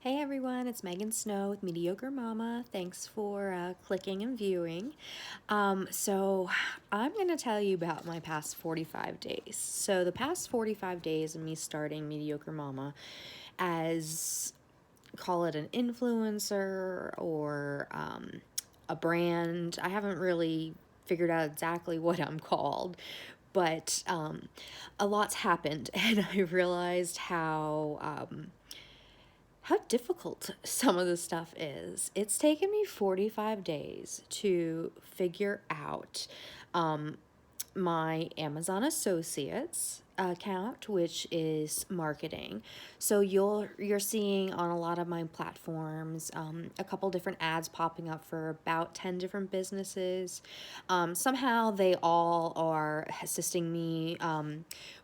Hey everyone, it's Megan Snow with Mediocre Mama. Thanks for clicking and viewing. So I'm going to tell you about my past 45 days. So the past 45 days of me starting Mediocre Mama as, call it an influencer or a brand. I haven't really figured out exactly what I'm called, but a lot's happened and I realized how difficult some of the stuff is. It's taken me 45 days to figure out my Amazon Associates account, which is marketing. So you're seeing on a lot of my platforms a couple different ads popping up for about 10 different businesses. Somehow they all are assisting me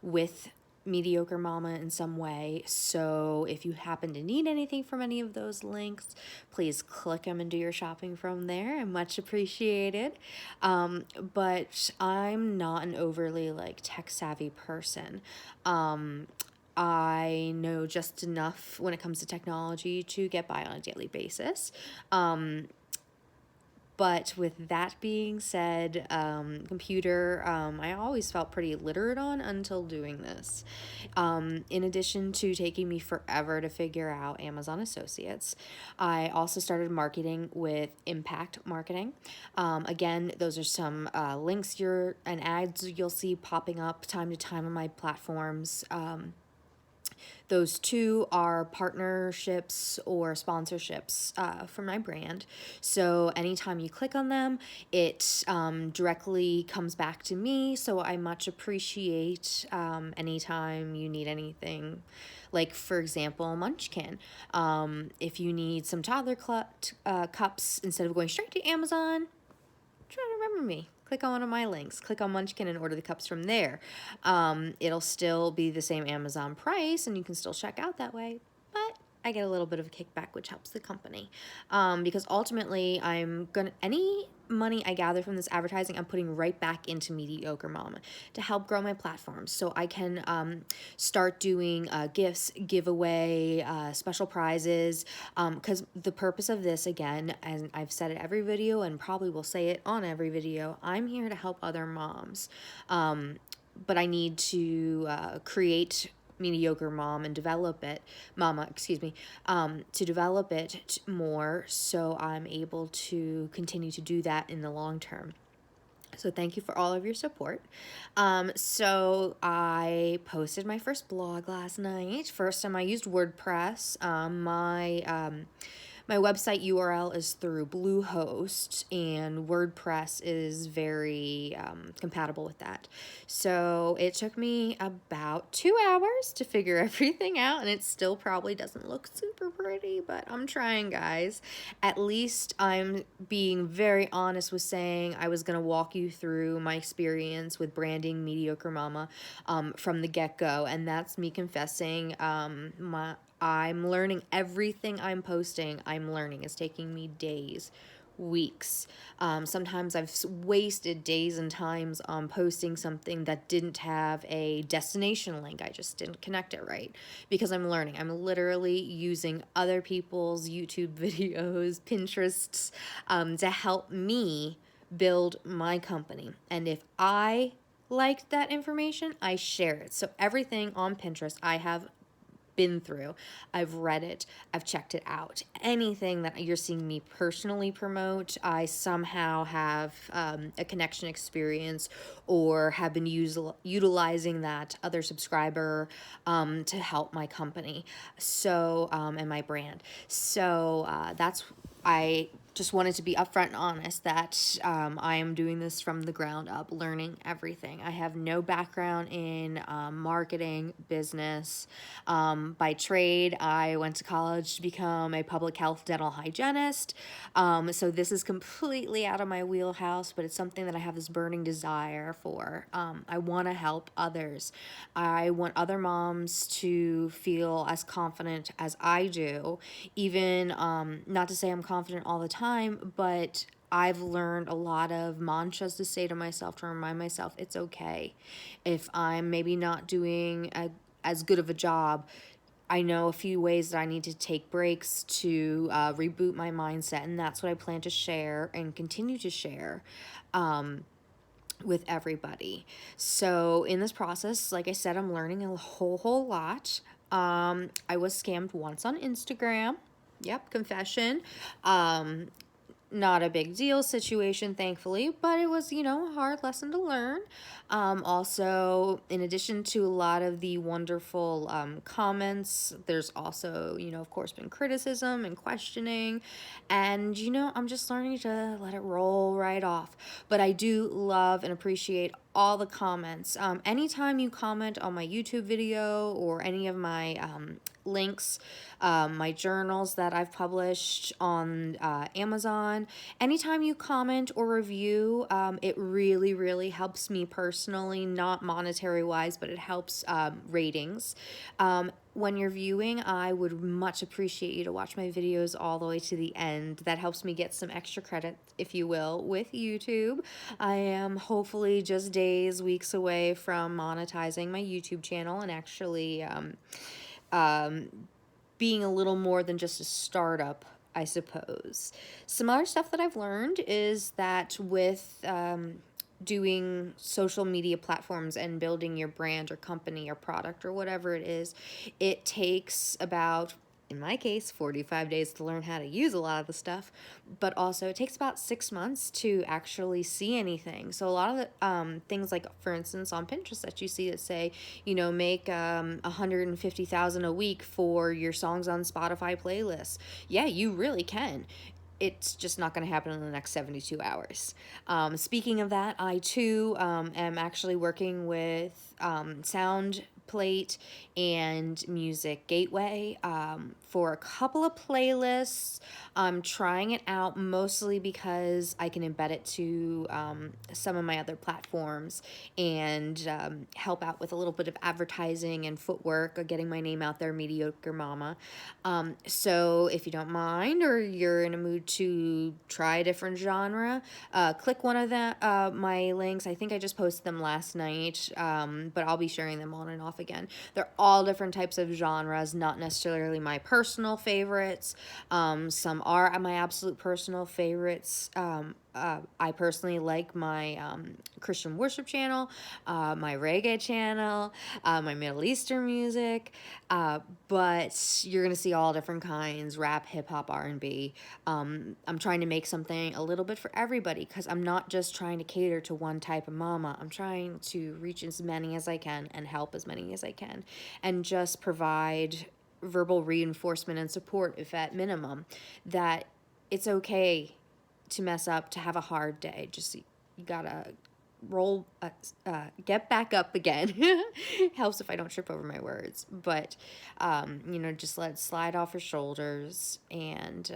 with Mediocre Mama in some way. So if you happen to need anything from any of those links, please click them and do your shopping from there. I'm much appreciated. But I'm not an overly tech savvy person. I know just enough when it comes to technology to get by on a daily basis. But with that being said, computer, I always felt pretty literate on until doing this. In addition to taking me forever to figure out Amazon Associates, I also started marketing with impact marketing. Again, those are some links and ads you'll see popping up time to time on my platforms. Those two are partnerships or sponsorships for my brand. So anytime you click on them, it directly comes back to me. So I much appreciate anytime you need anything. Like, for example, Munchkin. If you need some toddler cups, instead of going straight to Amazon, try to remember me. Click on one of my links. Click on Munchkin and order the cups from there. It'll still be the same Amazon price, and you can still check out that way. But I get a little bit of a kickback, which helps the company. Because ultimately, any money I gather from this advertising, I'm putting right back into Mediocre Mama to help grow my platform, so I can start doing gifts, giveaway, special prizes. Because the purpose of this, again, and I've said it every video and probably will say it on every video, I'm here to help other moms. But I need to create Mediocre Mom and develop it, Mama, excuse me, to develop it more so I'm able to continue to do that in the long term. So thank you for all of your support. So I posted my first blog last night. First time I used WordPress. My website URL is through Bluehost, and WordPress is very compatible with that. So it took me about 2 hours to figure everything out, and it still probably doesn't look super pretty, but I'm trying, guys. At least I'm being very honest with saying I was going to walk you through my experience with branding Mediocre Mama from the get-go, and that's me confessing I'm learning everything I'm posting. I'm learning. It's taking me days, weeks. Sometimes I've wasted days and times on posting something that didn't have a destination link. I just didn't connect it right because I'm learning. I'm literally using other people's YouTube videos, Pinterests, to help me build my company. And if I liked that information, I share it. So everything on Pinterest I have been through. I've read it. I've checked it out. Anything that you're seeing me personally promote, I somehow have a connection experience or have been utilizing that other subscriber to help my company and my brand. So I just wanted to be upfront and honest that I am doing this from the ground up, learning everything. I have no background in marketing, business. By trade, I went to college to become a public health dental hygienist. So this is completely out of my wheelhouse, but it's something that I have this burning desire for. I want to help others. I want other moms to feel as confident as I do, even not to say I'm confident all the time, but I've learned a lot of mantras to say to myself to remind myself it's okay if I'm maybe not doing as good of a job. I know a few ways that I need to take breaks to reboot my mindset, and that's what I plan to share and continue to share with everybody. So in this process, like I said, I'm learning a whole lot. I was scammed once on Instagram. Yep, confession. Not a big deal situation, thankfully, but it was, a hard lesson to learn. Also, in addition to a lot of the wonderful comments, there's also, of course, been criticism and questioning. And, I'm just learning to let it roll right off. But I do love and appreciate all the comments. Anytime you comment on my YouTube video or any of my links, my journals that I've published on Amazon, anytime you comment or review, it really, really helps me personally, not monetary wise, but it helps ratings. When you're viewing, I would much appreciate you to watch my videos all the way to the end. That helps me get some extra credit, if you will, with YouTube. I am hopefully just days, weeks away from monetizing my YouTube channel and actually being a little more than just a startup, I suppose. Some other stuff that I've learned is that with doing social media platforms and building your brand or company or product or whatever it is, it takes about, in my case, 45 days to learn how to use a lot of the stuff, but also it takes about 6 months to actually see anything. So a lot of the things, like for instance on Pinterest that you see that say, make 150,000 a week for your songs on Spotify playlists. Yeah, you really can. It's just not going to happen in the next 72 hours. Speaking of that, I too am actually working with Sound Plate and Music Gateway for a couple of playlists. I'm trying it out mostly because I can embed it to some of my other platforms and help out with a little bit of advertising and footwork or getting my name out there, Mediocre Mama. So if you don't mind or you're in a mood to try a different genre, click one of my links. I think I just posted them last night, but I'll be sharing them on and off again. They're all different types of genres, not necessarily my personal favorites. Some are my absolute personal favorites. I personally like my Christian worship channel, my reggae channel, my Middle Eastern music, but you're going to see all different kinds: rap, hip-hop, R&B. I'm trying to make something a little bit for everybody because I'm not just trying to cater to one type of mama. I'm trying to reach as many as I can and help as many as I can and just provide verbal reinforcement and support, if at minimum, that it's okay to mess up, to have a hard day. Just you gotta get back up again. Helps if I don't trip over my words, but just let it slide off your shoulders, and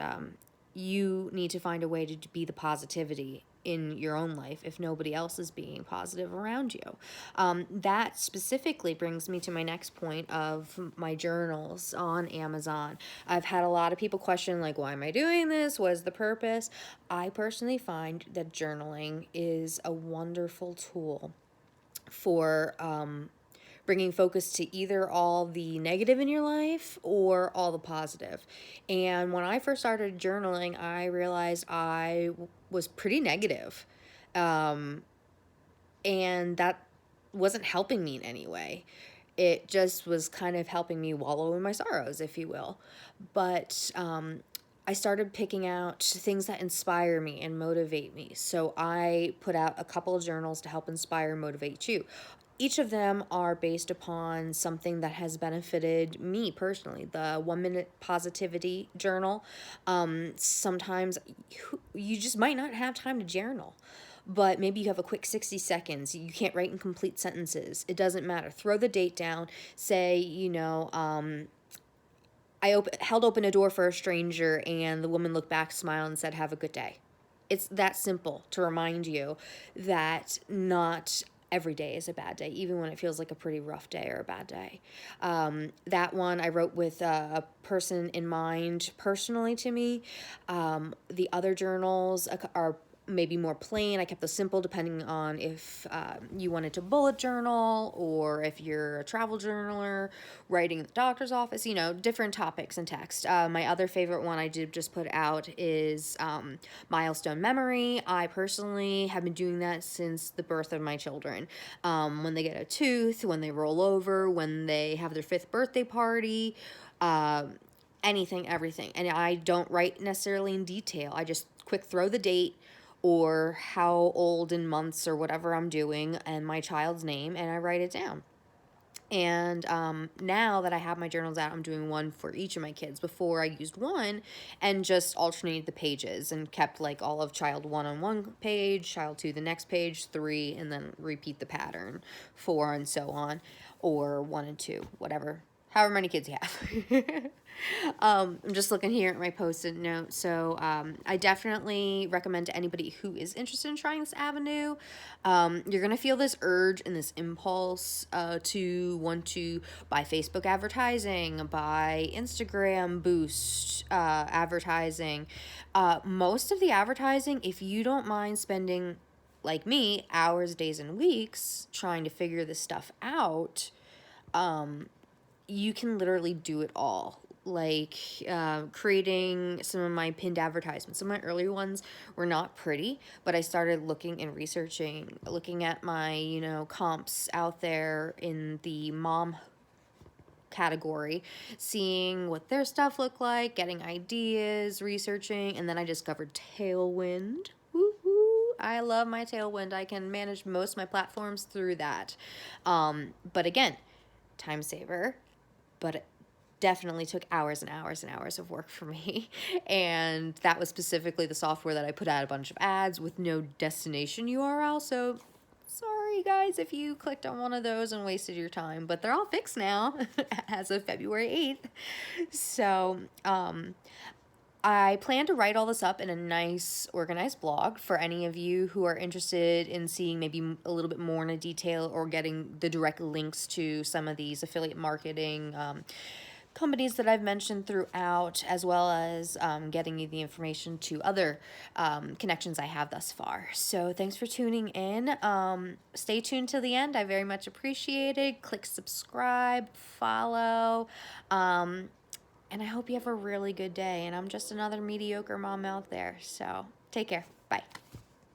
you need to find a way to be the positivity in your own life if nobody else is being positive around you. That specifically brings me to my next point of my journals on Amazon. I've had a lot of people question, like, why am I doing this? What is the purpose? I personally find that journaling is a wonderful tool for bringing focus to either all the negative in your life or all the positive. And when I first started journaling, I realized I was pretty negative. And that wasn't helping me in any way. It just was kind of helping me wallow in my sorrows, if you will. But I started picking out things that inspire me and motivate me. So I put out a couple of journals to help inspire and motivate you. Each of them are based upon something that has benefited me personally. The 1 minute positivity journal. Sometimes you just might not have time to journal, but maybe you have a quick 60 seconds. You can't write in complete sentences. It doesn't matter. Throw the date down. Say, I held open a door for a stranger and the woman looked back, smiled, and said, "Have a good day." It's that simple to remind you that not every day is a bad day, even when it feels like a pretty rough day or a bad day. That one I wrote with a person in mind personally to me. The other journals are maybe more plain. I kept those simple depending on if you wanted to bullet journal or if you're a travel journaler, writing at the doctor's office, you know, different topics and text. My other favorite one I did just put out is milestone memory. I personally have been doing that since the birth of my children. When they get a tooth, when they roll over, when they have their 5th birthday party, anything, everything. And I don't write necessarily in detail. I just quick throw the date or how old in months or whatever I'm doing and my child's name, and I write it down. And now that I have my journals out, I'm doing one for each of my kids. Before, I used one and just alternated the pages and kept like all of child 1 on one page, child 2 the next page, 3, and then repeat the pattern, 4, and so on, or 1 and 2, whatever, however many kids you have. I'm just looking here at my post-it note. So I definitely recommend to anybody who is interested in trying this avenue. You're going to feel this urge and this impulse to want to buy Facebook advertising, buy Instagram boost advertising. Most of the advertising, if you don't mind spending, like me, hours, days, and weeks trying to figure this stuff out, you can literally do it all. Like creating some of my pinned advertisements. Some of my earlier ones were not pretty, but I started looking and researching, looking at my, you know, comps out there in the mom category, seeing what their stuff looked like, getting ideas, researching, and then I discovered Tailwind. Woo-hoo. I love my Tailwind. I can manage most of my platforms through that. But again, time saver, but it definitely took hours and hours and hours of work for me. And that was specifically the software that I put out a bunch of ads with no destination URL. So sorry guys if you clicked on one of those and wasted your time, but they're all fixed now as of February 8th. So I plan to write all this up in a nice organized blog for any of you who are interested in seeing maybe a little bit more in a detail or getting the direct links to some of these affiliate marketing companies that I've mentioned throughout, as well as getting you the information to other connections I have thus far. So thanks for tuning in. Stay tuned till the end. I very much appreciate it. Click subscribe, follow, and I hope you have a really good day. And I'm just another mediocre mom out there. So take care.